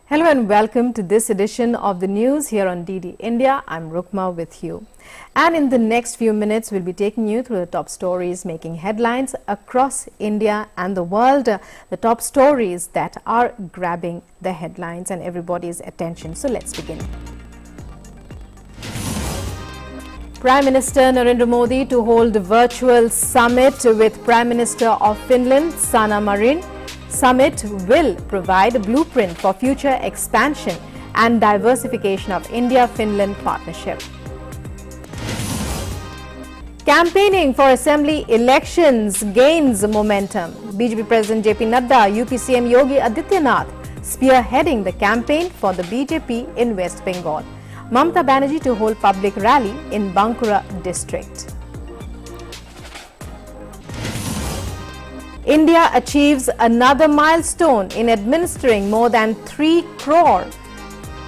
Hello and welcome to this edition of the news here on DD India. I'm Rukma with you. And in the next few minutes, we'll be taking you through the top stories making headlines across India and the world. The top stories that are grabbing the headlines and everybody's attention. So let's begin. Prime Minister Narendra Modi to hold a virtual summit with Prime Minister of Finland, Sanna Marin. Summit will provide a blueprint for future expansion and diversification of India-Finland partnership. Campaigning for assembly elections gains momentum. BJP President JP Nadda, UP CM Yogi Adityanath spearheading the campaign for the BJP in West Bengal. Mamata Banerjee to hold public rally in Bankura district. India achieves another milestone in administering more than 3 crore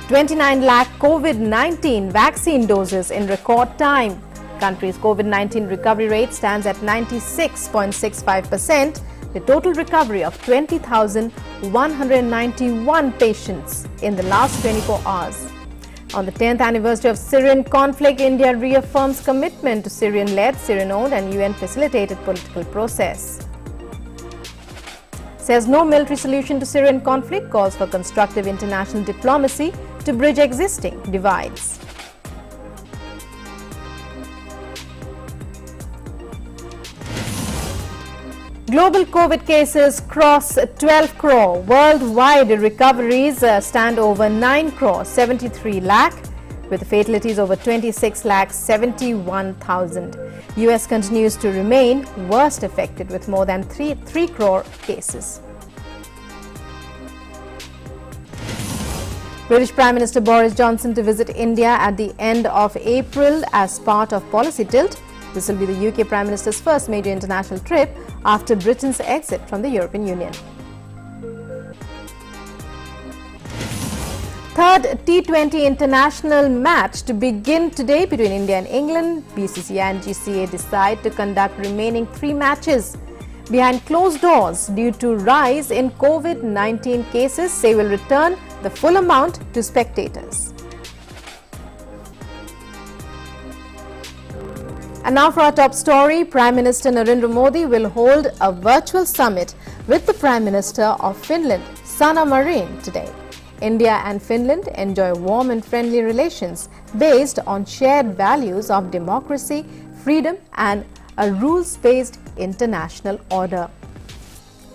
29 lakh COVID-19 vaccine doses in record time. Country's COVID-19 recovery rate stands at 96.65%, the total recovery of 20,191 patients in the last 24 hours. On the 10th anniversary of Syrian conflict, India reaffirms commitment to Syrian-led, Syrian-owned and UN-facilitated political process. Says no military solution to Syrian conflict, calls for constructive international diplomacy to bridge existing divides. Global COVID cases cross 12 crore. Worldwide recoveries stand over 9 crore 73 lakh, with fatalities over 26 lakh 71,000. US continues to remain worst affected with more than 3 crore cases. British Prime Minister Boris Johnson to visit India at the end of April as part of policy tilt. This will be the UK Prime Minister's first major international trip after Britain's exit from the European Union. Third T20 international match to begin today between India and England. BCCI and GCA decide to conduct remaining 3 matches behind closed doors due to rise in COVID-19 cases. They will return the full amount to spectators. And now for our top story, Prime Minister Narendra Modi will hold a virtual summit with the Prime Minister of Finland, Sanna Marin, today. India and Finland enjoy warm and friendly relations based on shared values of democracy, freedom and a rules-based international order.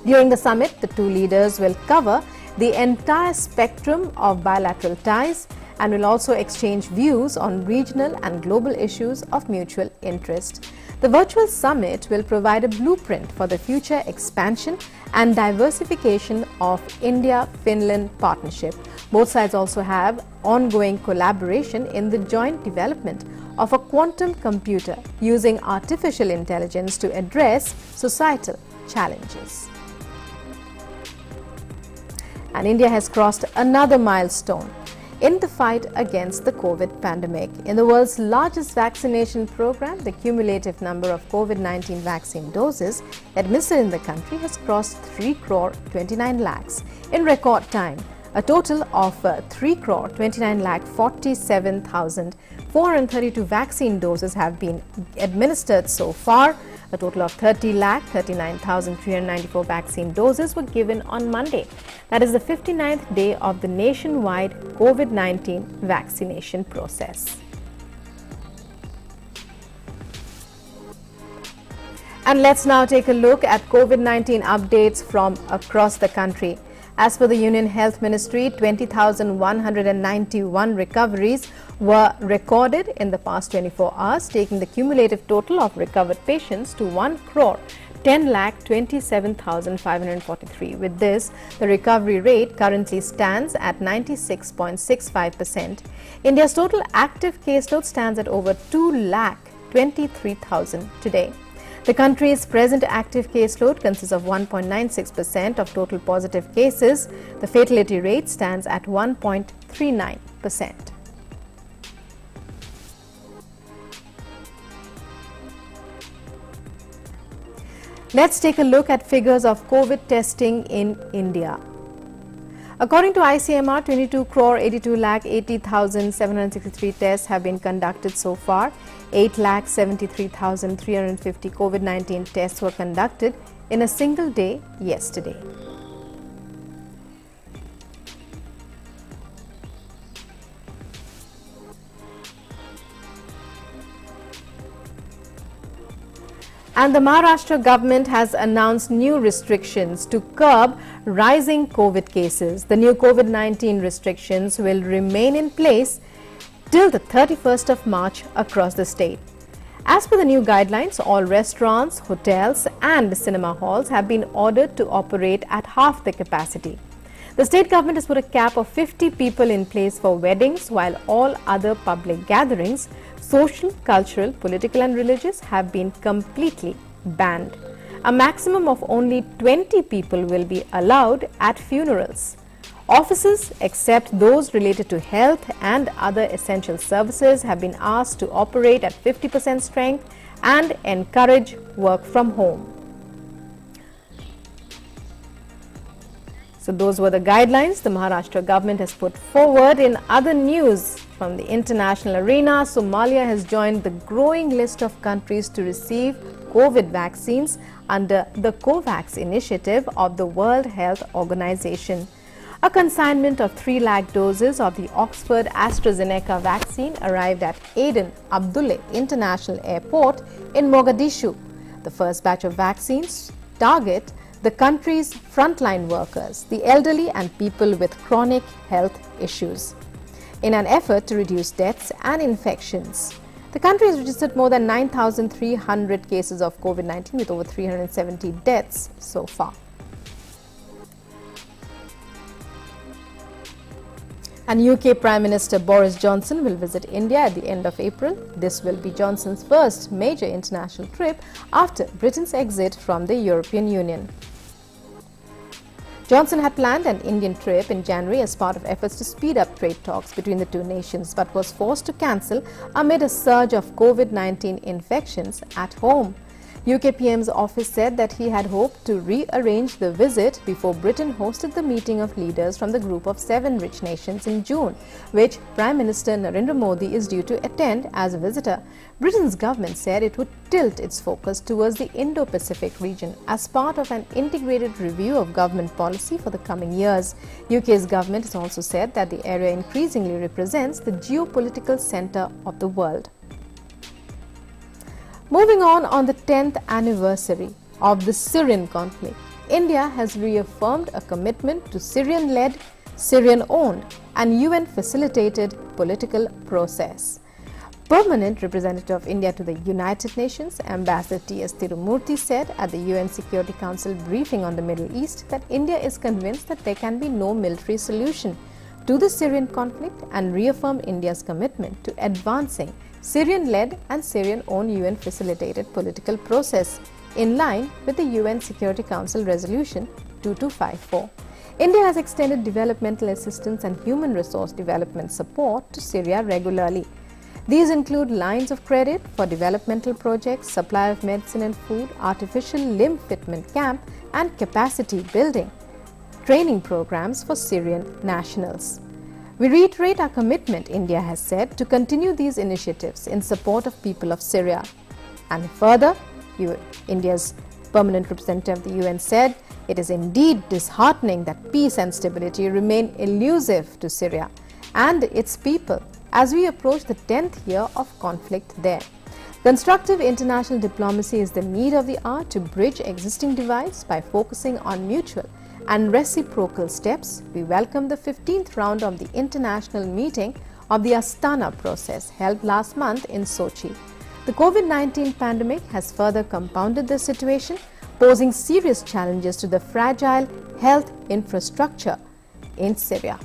During the summit, the two leaders will cover the entire spectrum of bilateral ties and will also exchange views on regional and global issues of mutual interest. The virtual summit will provide a blueprint for the future expansion and diversification of India-Finland partnership. Both sides also have ongoing collaboration in the joint development of a quantum computer using artificial intelligence to address societal challenges. And India has crossed another milestone in the fight against the COVID pandemic. In the world's largest vaccination program, the cumulative number of COVID-19 vaccine doses administered in the country has crossed 3 crore 29 lakhs in record time. A total of 3 crore 29 lakh 47,432 vaccine doses have been administered so far. A total of 30 lakh 39,394 vaccine doses were given on Monday. That is the 59th day of the nationwide COVID-19 vaccination process. And let's now take a look at COVID-19 updates from across the country. As per the Union Health Ministry, 20,191 recoveries were recorded in the past 24 hours, taking the cumulative total of recovered patients to 1 crore 10 lakh 27,543. With this, the recovery rate currently stands at 96.65%. India's total active caseload stands at over 2 lakh 23,000 today. The country's present active caseload consists of 1.96% of total positive cases. The fatality rate stands at 1.39%. Let's take a look at figures of COVID testing in India. According to ICMR, 22 crore 82 lakh 80,763 tests have been conducted so far. 8 lakh 73,350 COVID-19 tests were conducted in a single day yesterday. And the Maharashtra government has announced new restrictions to curb rising COVID cases. The new COVID-19 restrictions will remain in place till the 31st of March across the state. As per the new guidelines, all restaurants, hotels and cinema halls have been ordered to operate at half the capacity. The state government has put a cap of 50 people in place for weddings, while all other public gatherings, social, cultural, political and religious, have been completely banned. A maximum of only 20 people will be allowed at funerals. Offices, except those related to health and other essential services, have been asked to operate at 50% strength and encourage work from home. So those were the guidelines the Maharashtra government has put forward. In other news from the international arena, Somalia has joined the growing list of countries to receive COVID vaccines under the COVAX initiative of the World Health Organization. A consignment of 3 lakh doses of the Oxford AstraZeneca vaccine arrived at Aden Abdulle International Airport in Mogadishu. The first batch of vaccines target the country's frontline workers, the elderly and people with chronic health issues, in an effort to reduce deaths and infections. The country has registered more than 9,300 cases of COVID-19 with over 370 deaths so far. And UK Prime Minister Boris Johnson will visit India at the end of April. This will be Johnson's first major international trip after Britain's exit from the European Union. Johnson had planned an Indian trip in January as part of efforts to speed up trade talks between the two nations, but was forced to cancel amid a surge of COVID-19 infections at home. UK PM's office said that he had hoped to rearrange the visit before Britain hosted the meeting of leaders from the group of 7 rich nations in June, which Prime Minister Narendra Modi is due to attend as a visitor. Britain's government said it would tilt its focus towards the Indo-Pacific region as part of an integrated review of government policy for the coming years. UK's government has also said that the area increasingly represents the geopolitical centre of the world. Moving on the 10th anniversary of the Syrian conflict, India has reaffirmed a commitment to Syrian-led, Syrian-owned and UN-facilitated political process. Permanent representative of India to the United Nations, Ambassador T.S. Tirumurti, said at the UN Security Council briefing on the Middle East that India is convinced that there can be no military solution to the Syrian conflict and reaffirmed India's commitment to advancing Syrian-led and Syrian-owned UN-facilitated political process in line with the UN Security Council Resolution 2254. India has extended developmental assistance and human resource development support to Syria regularly. These include lines of credit for developmental projects, supply of medicine and food, artificial limb fitment camp and capacity building training programs for Syrian nationals. We reiterate our commitment, India has said, to continue these initiatives in support of people of Syria. And further, India's permanent representative of the UN said, it is indeed disheartening that peace and stability remain elusive to Syria and its people as we approach the 10th year of conflict there. Constructive international diplomacy is the need of the hour to bridge existing divides by focusing on mutual and reciprocal steps. We welcome the 15th round of the international meeting of the Astana process held last month in Sochi. The COVID-19 pandemic has further compounded the situation, posing serious challenges to the fragile health infrastructure in Syria.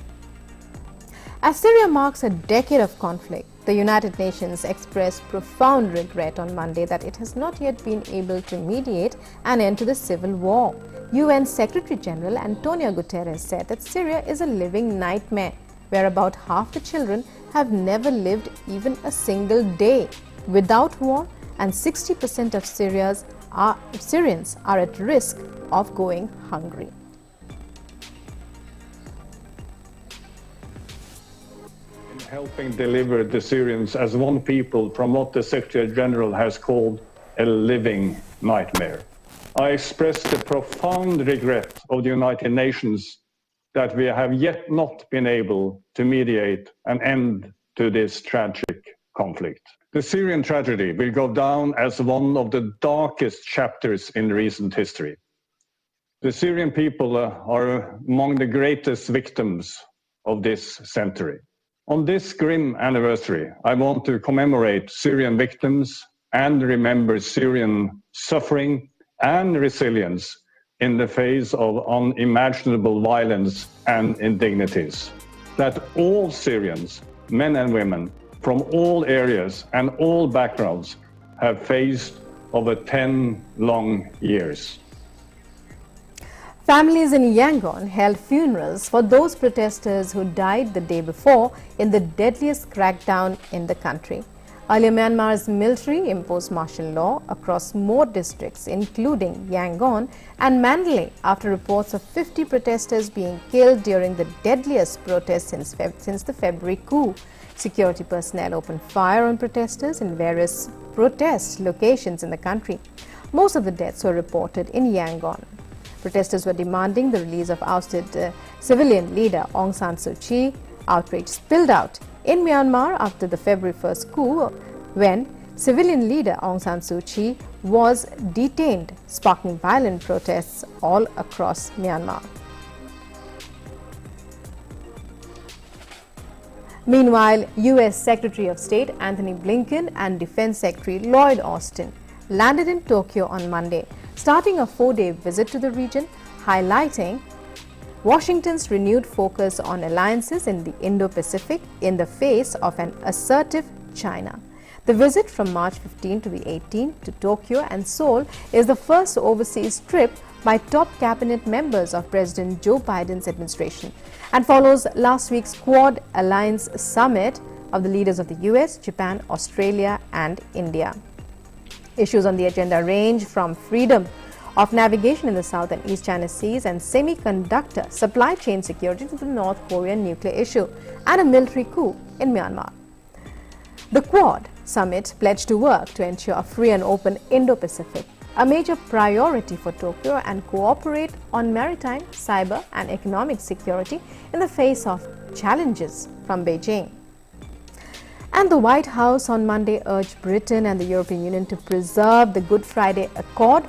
As Syria marks a decade of conflict, the United Nations expressed profound regret on Monday that it has not yet been able to mediate an end to the civil war. UN Secretary General Antonio Guterres said that Syria is a living nightmare, where about half the children have never lived even a single day without war, and 60% of Syrians are at risk of going hungry. helping deliver the Syrians as one people from what the Secretary General has called a living nightmare. I express the profound regret of the United Nations that we have yet not been able to mediate an end to this tragic conflict. The Syrian tragedy will go down as one of the darkest chapters in recent history. The Syrian people are among the greatest victims of this century. On this grim anniversary, I want to commemorate Syrian victims and remember Syrian suffering and resilience in the face of unimaginable violence and indignities. That all Syrians, men and women, from all areas and all backgrounds have faced over 10 long years. Families in Yangon held funerals for those protesters who died the day before in the deadliest crackdown in the country. Earlier, Myanmar's military imposed martial law across more districts, including Yangon and Mandalay, after reports of 50 protesters being killed during the deadliest protest since the February coup. Security personnel opened fire on protesters in various protest locations in the country. Most of the deaths were reported in Yangon. Protesters were demanding the release of ousted civilian leader Aung San Suu Kyi. Outrage spilled out in Myanmar after the February 1st coup, when civilian leader Aung San Suu Kyi was detained, sparking violent protests all across Myanmar. Meanwhile, U.S. Secretary of State Anthony Blinken and Defense Secretary Lloyd Austin landed in Tokyo on Monday, starting a 4-day visit to the region, highlighting Washington's renewed focus on alliances in the Indo-Pacific in the face of an assertive China. The visit from March 15 to the 18th to Tokyo and Seoul is the first overseas trip by top cabinet members of President Joe Biden's administration and follows last week's Quad Alliance Summit of the leaders of the US, Japan, Australia and India. Issues on the agenda range from freedom of navigation in the South and East China Seas and semiconductor supply chain security to the North Korean nuclear issue and a military coup in Myanmar. The Quad Summit pledged to work to ensure a free and open Indo-Pacific, a major priority for Tokyo, and cooperate on maritime, cyber and economic security in the face of challenges from Beijing. And the White House on Monday urged Britain and the European Union to preserve the Good Friday Accord,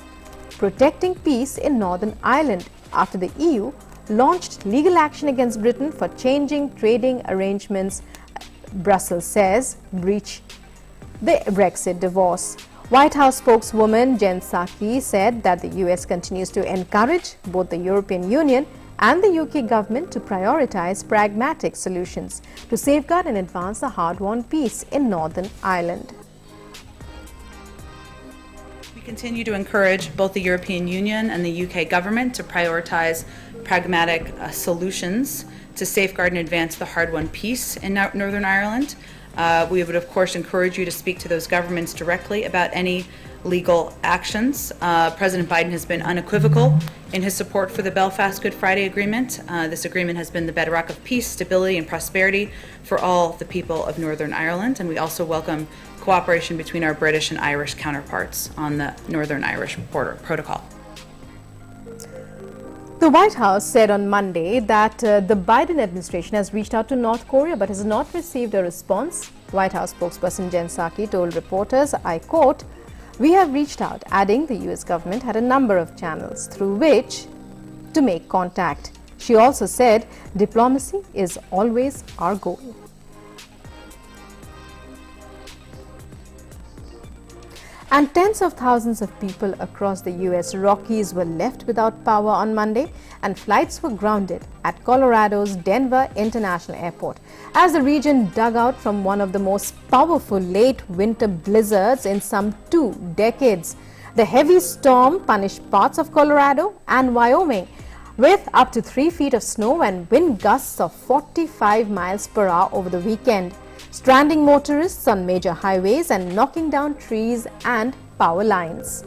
protecting peace in Northern Ireland, after the EU launched legal action against Britain for changing trading arrangements Brussels says breach the Brexit divorce. White House spokeswoman Jen Psaki said that the US continues to encourage both the European Union and the UK government to prioritize pragmatic solutions to safeguard and advance the hard-won peace in Northern Ireland. We continue to encourage both the European Union and the UK government to prioritize pragmatic solutions to safeguard and advance the hard-won peace in Northern Ireland. We would, of course, encourage you to speak to those governments directly about any legal actions. President Biden has been unequivocal in his support for the Belfast Good Friday Agreement. This agreement has been the bedrock of peace, stability, and prosperity for all the people of Northern Ireland, and we also welcome cooperation between our British and Irish counterparts on the Northern Irish Border Protocol. The White House said on Monday that the Biden administration has reached out to North Korea but has not received a response. White House spokesperson Jen Psaki told reporters, I quote, "We have reached out," adding the US government had a number of channels through which to make contact. She also said, "Diplomacy is always our goal." And tens of thousands of people across the US Rockies were left without power on Monday, and flights were grounded at Colorado's Denver International Airport as the region dug out from one of the most powerful late winter blizzards in some 2 decades. The heavy storm punished parts of Colorado and Wyoming with up to 3 feet of snow and wind gusts of 45 miles per hour over the weekend, stranding motorists on major highways and knocking down trees and power lines.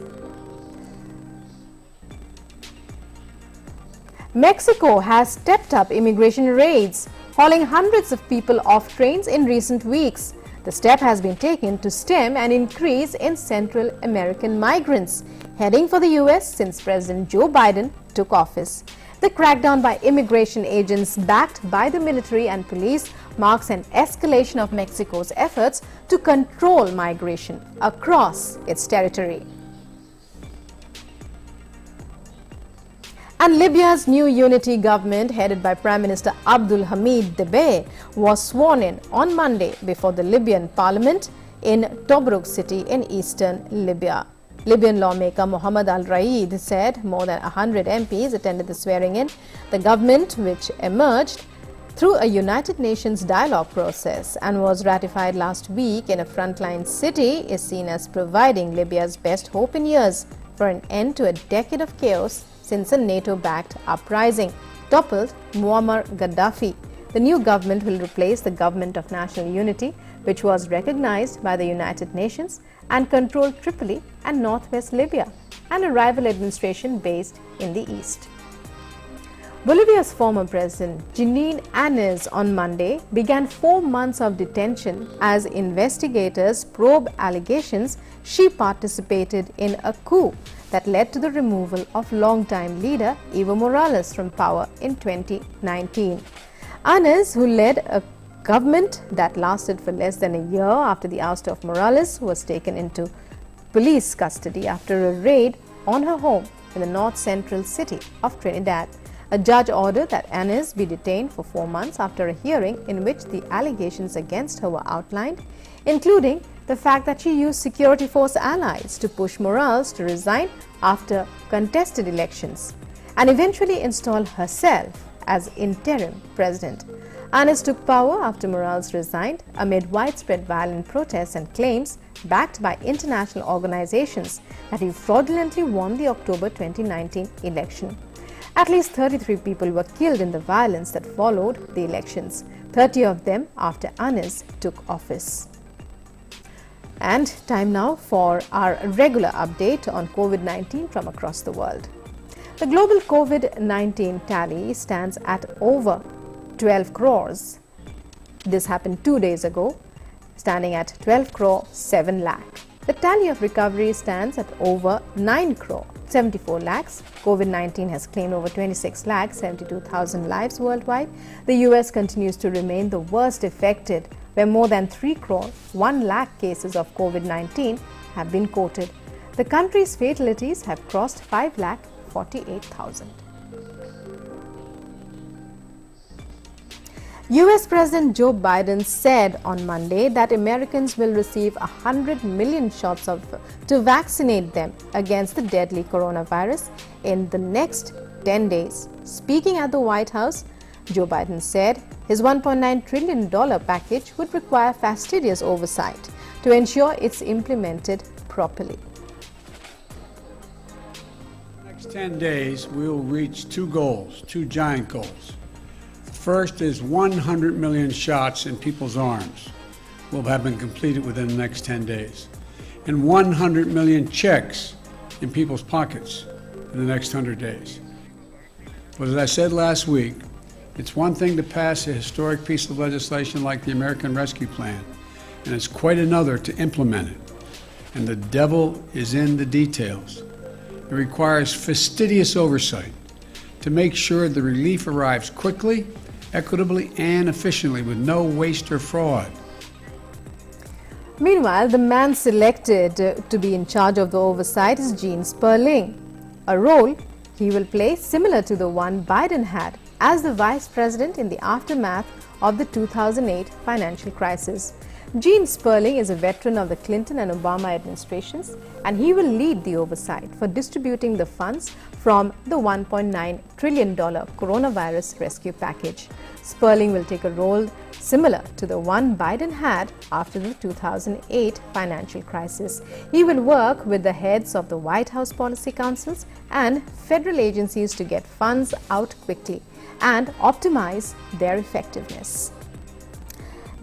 Mexico has stepped up immigration raids hauling hundreds of people off trains in recent weeks. The step has been taken to stem an increase in Central American migrants heading for the US since President Joe Biden took office. The crackdown by immigration agents backed by the military and police marks an escalation of Mexico's efforts to control migration across its territory. And Libya's new unity government, headed by Prime Minister Abdul Hamid Debe, was sworn in on Monday before the Libyan parliament in Tobruk city in eastern Libya. Libyan lawmaker Mohammed al-Raid said more than 100 MPs attended the swearing-in. The government, which emerged through a United Nations dialogue process and was ratified last week in a frontline city, is seen as providing Libya's best hope in years for an end to a decade of chaos since a NATO-backed uprising toppled Muammar Gaddafi. The new government will replace the Government of National Unity, which was recognized by the United Nations and controlled Tripoli and northwest Libya, and a rival administration based in the east. Bolivia's former president, Jeanine Áñez, on Monday began 4 months of detention as investigators probe allegations she participated in a coup that led to the removal of longtime leader Evo Morales from power in 2019. Áñez, who led a government that lasted for less than a year after the ouster of Morales, was taken into police custody after a raid on her home in the north-central city of Trinidad. A judge ordered that Áñez be detained for 4 months after a hearing in which the allegations against her were outlined, including the fact that she used security force allies to push Morales to resign after contested elections and eventually install herself as interim president. Áñez took power after Morales resigned amid widespread violent protests and claims backed by international organizations that he fraudulently won the October 2019 election. At least 33 people were killed in the violence that followed the elections, 30 of them after Áñez took office. And time now for our regular update on COVID-19 from across the world. The global COVID-19 tally stands at over 12 crores. This happened 2 days ago, standing at 12 crore 7 lakh. The tally of recovery stands at over 9 crore 74 lakhs. COVID-19 has claimed over 26 lakh 72,000 lives worldwide. The US continues to remain the worst affected, where more than 3 crore 1 lakh cases of COVID-19 have been quoted. The country's fatalities have crossed 5 lakh 48,000. US President Joe Biden said on Monday that Americans will receive 100 million shots to vaccinate them against the deadly coronavirus in the next 10 days. Speaking at the White House, Joe Biden said his $1.9 trillion package would require fastidious oversight to ensure it's implemented properly. In the next 10 days, we will reach two giant goals. First is 100 million shots in people's arms will have been completed within the next 10 days, and 100 million checks in people's pockets in the next 100 days. But as I said last week, it's one thing to pass a historic piece of legislation like the American Rescue Plan, and it's quite another to implement it. And the devil is in the details. It requires fastidious oversight to make sure the relief arrives quickly, equitably, and efficiently with no waste or fraud. Meanwhile, the man selected to be in charge of the oversight is Gene Sperling, a role he will play similar to the one Biden had as the vice president in the aftermath of the 2008 financial crisis. Gene Sperling is a veteran of the Clinton and Obama administrations, and he will lead the oversight for distributing the funds from the $1.9 trillion coronavirus rescue package. Sperling will take a role similar to the one Biden had after the 2008 financial crisis. He will work with the heads of the White House policy councils and federal agencies to get funds out quickly and optimize their effectiveness.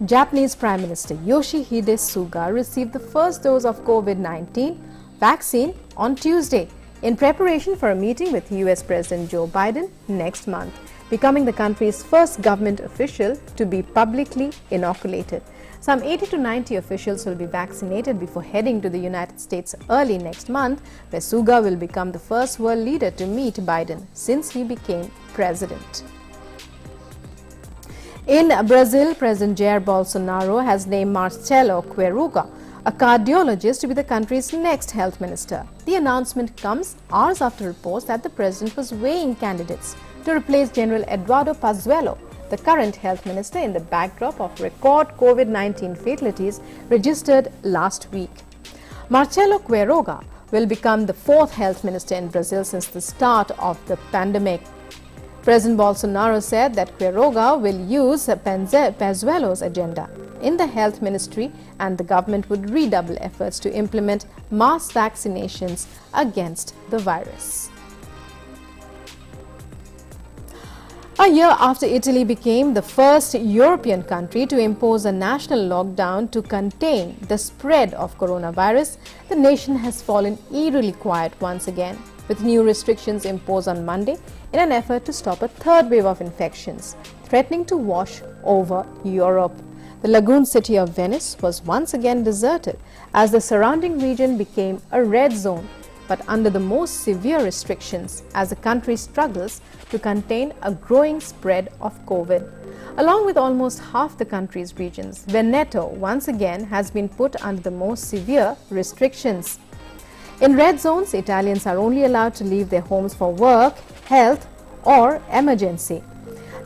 Japanese Prime Minister Yoshihide Suga received the first dose of COVID-19 vaccine on Tuesday in preparation for a meeting with US President Joe Biden next month. becoming the country's first government official to be publicly inoculated. Some 80 to 90 officials will be vaccinated before heading to the United States early next month, where Suga will become the first world leader to meet Biden since he became president. In Brazil, President Jair Bolsonaro has named Marcelo Queiroga, a cardiologist, to be the country's next health minister. The announcement comes hours after reports that the president was weighing candidates to replace General Eduardo Pazuello, the current health minister, in the backdrop of record COVID-19 fatalities registered last week. Marcelo Queiroga will become the fourth health minister in Brazil since the start of the pandemic. President Bolsonaro said that Queiroga will use Pazuello's agenda in the health ministry, and the government would redouble efforts to implement mass vaccinations against the virus. A year after Italy became the first European country to impose a national lockdown to contain the spread of coronavirus, the nation has fallen eerily quiet once again, with new restrictions imposed on Monday in an effort to stop a third wave of infections threatening to wash over Europe. The lagoon city of Venice was once again deserted as the surrounding region became a red zone, but under the most severe restrictions as the country struggles to contain a growing spread of COVID. Along with almost half the country's regions, Veneto once again has been put under the most severe restrictions. In red zones, Italians are only allowed to leave their homes for work, health, or emergency.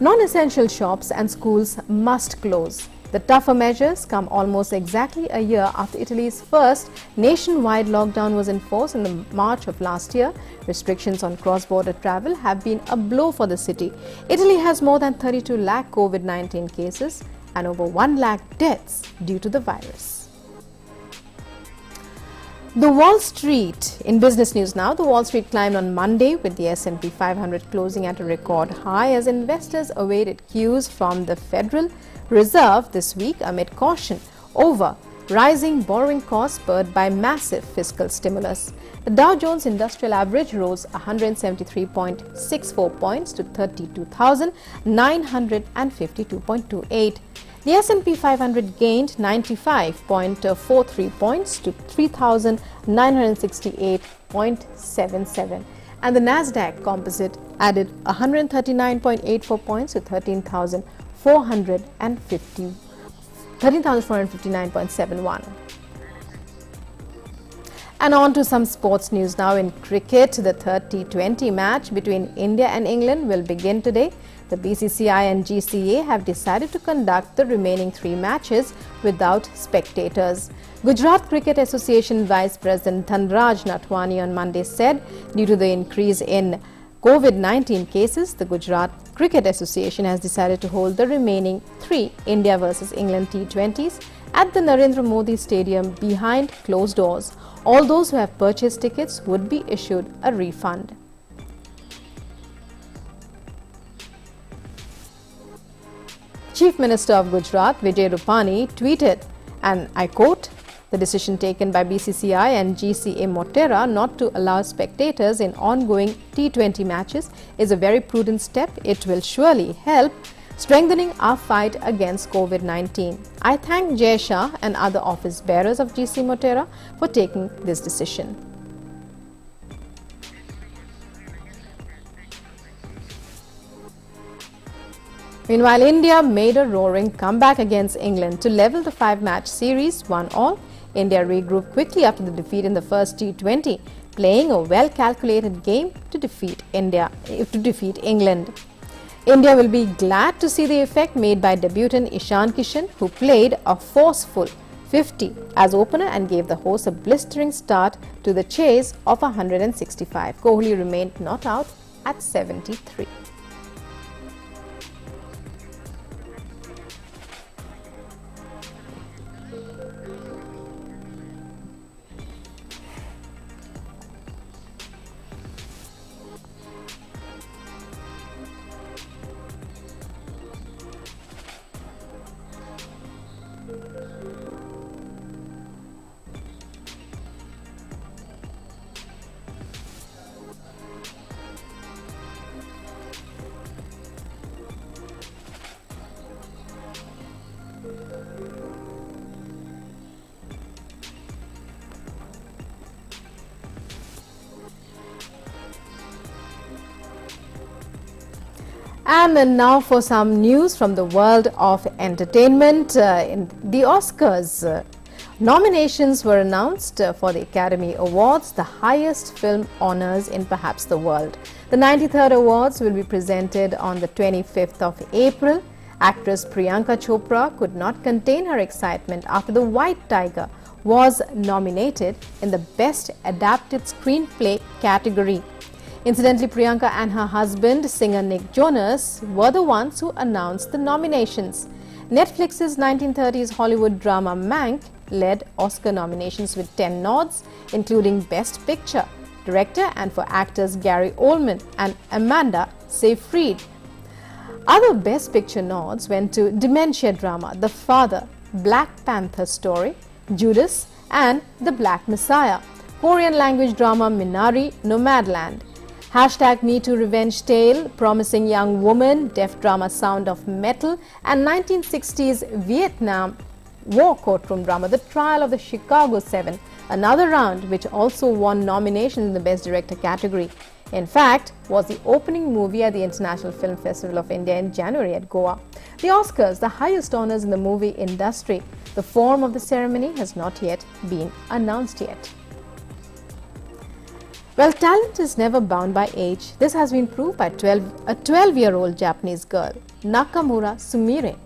Non-essential shops and schools must close. The tougher measures come almost exactly a year after Italy's first nationwide lockdown was enforced in the March of last year. Restrictions on cross-border travel have been a blow for the city. Italy has more than 32 lakh COVID-19 cases and over 1 lakh deaths due to the virus. The Wall Street, in business news now, the Wall Street climbed on Monday with the S&P 500 closing at a record high as investors awaited cues from the Federal Reserve this week amid caution over rising borrowing costs spurred by massive fiscal stimulus. The Dow Jones Industrial Average rose 173.64 points to 32,952.28. The S&P 500 gained 95.43 points to 3,968.77, and the Nasdaq Composite added 139.84 points to 13,459.71. And on to some sports news now. In cricket, the third T20 match between India and England will begin today. The BCCI and GCA have decided to conduct the remaining 3 matches without spectators. Gujarat Cricket Association Vice President Dhanraj Natwani on Monday said, due to the increase in COVID-19 cases, the Gujarat Cricket Association has decided to hold the remaining 3 India vs England T20s at the Narendra Modi Stadium behind closed doors. All those who have purchased tickets would be issued a refund. Chief Minister of Gujarat, Vijay Rupani, tweeted, and I quote, "The decision taken by BCCI and GCA Motera not to allow spectators in ongoing T20 matches is a very prudent step. It will surely help strengthening our fight against COVID-19. I thank Jay Shah and other office bearers of GC Motera for taking this decision." Meanwhile, India made a roaring comeback against England to level the 5-match series 1-all. India regrouped quickly after the defeat in the first T20, playing a well-calculated game to defeat England. India will be glad to see the effect made by debutant Ishan Kishan, who played a forceful 50 as opener and gave the hosts a blistering start to the chase of 165. Kohli remained not out at 73. And now for some news from the world of entertainment. In the Oscars, nominations were announced for the Academy Awards, the highest film honors in perhaps the world. The 93rd awards will be presented on the 25th of April. Actress Priyanka Chopra could not contain her excitement after The White Tiger was nominated in the Best Adapted Screenplay category. Incidentally, Priyanka and her husband, singer Nick Jonas, were the ones who announced the nominations. Netflix's 1930s Hollywood drama Mank led Oscar nominations with 10 nods, including Best Picture, Director, and for actors Gary Oldman and Amanda Seyfried. Other Best Picture nods went to dementia drama The Father, Black Panther Story, Judas, and The Black Messiah, Korean language drama Minari, Nomadland, #MeToo Revenge Tale, Promising Young Woman, deaf drama Sound of Metal, and 1960s Vietnam War courtroom drama The Trial of the Chicago 7, another round which also won nominations in the Best Director category. In fact, was the opening movie at the International Film Festival of India in January at Goa. The Oscars, the highest honors in the movie industry. The form of the ceremony has not yet been announced yet. Well, talent is never bound by age. This has been proved by a 12-year-old Japanese girl, Nakamura Sumire,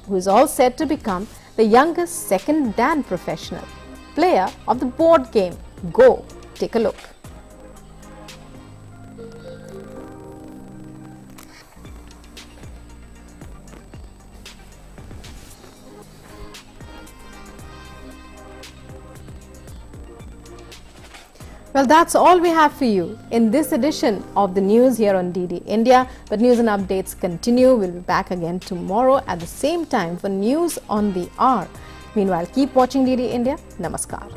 who is all set to become the youngest second dan professional player of the board game Go. Take a look. Well, that's all we have for you in this edition of the news here on DD India. But news and updates continue. We'll be back again tomorrow at the same time for news on the hour. Meanwhile, keep watching DD India. Namaskar.